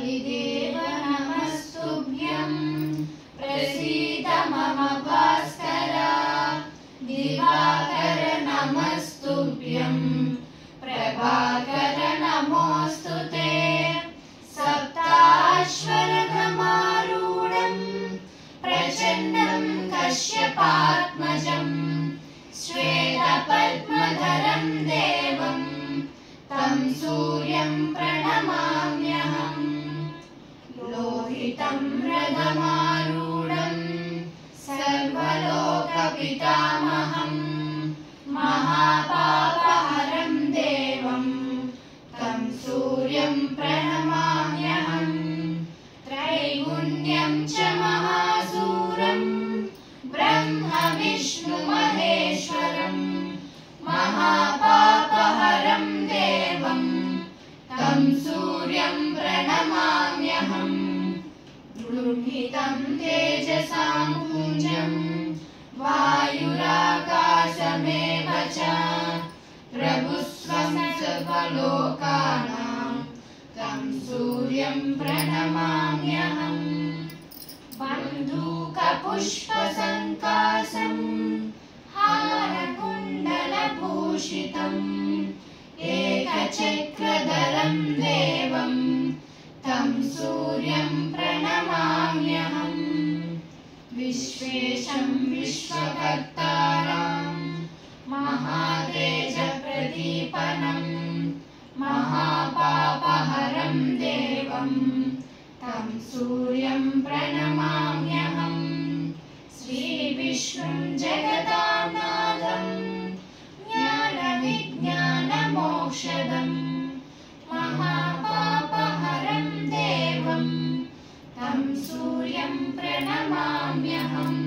आदिदेव नमस्तुभ्यं प्रसीद मम भास्कर दिवाकर नमस्तुभ्यं प्रभाकर नमोऽस्तुते सप्ताश्वरथमारूढं प्रचण्डं कश्यपात्मजं श्वेतपद्मधरं देवं तं सूर्यं प्रणमाम्यहम् लोहितं रथमारूढं सर्वलोकपितामहं महापापहरं देवं तं सूर्यं प्रणमाम्यहम् त्रैगुण्यं च महासूरं ब्रह्म विष्णु महेश्वरं महापापहरं देवं तं सूर्यं प्रणमाम्यहम् गृहीतं तेजसां पुञ्जं वायुराकाशमेव च प्रभुस्वं सर्वलोकानां तं सूर्यं प्रणमाम्यहम् बन्धूकपुष्पसङ्कासं हारकुण्डलभूषितम् एकचक्रधरं देवं तं सूर्यं प्रणमाम्यहम् विश्वेशं विश्वकर्तारं महातेजप्रदीपनं महापापहरं देवं तं सूर्यं प्रणमाम्यहम् श्रीविष्णुं जगदानाथं ज्ञानविज्ञानमोक्षदं महापापहरं देवं तं सूर्यं प्रणमाम्यहम्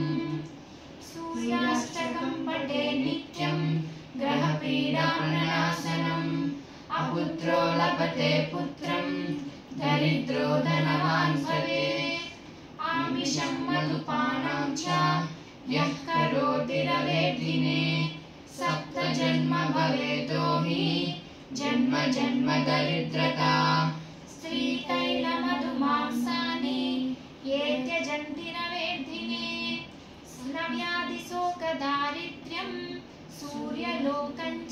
सूर्याष्टकं पठे नित्यं ग्रहपीडानाशनम् अपुत्रो लभते पुत्रं दरिद्रो धनवान् भवेत् आमिषं मधुपानं च यः करोति रवेद्दिने सप्तजन्म भवेतो हि जन्म जन्म दरिद्रता स्त्रीतैलमधुमांसानि ये त्यजन्ति रवेद्दिने स्नव्याधिशोकदारिद्र्यं सूर्यलोकं च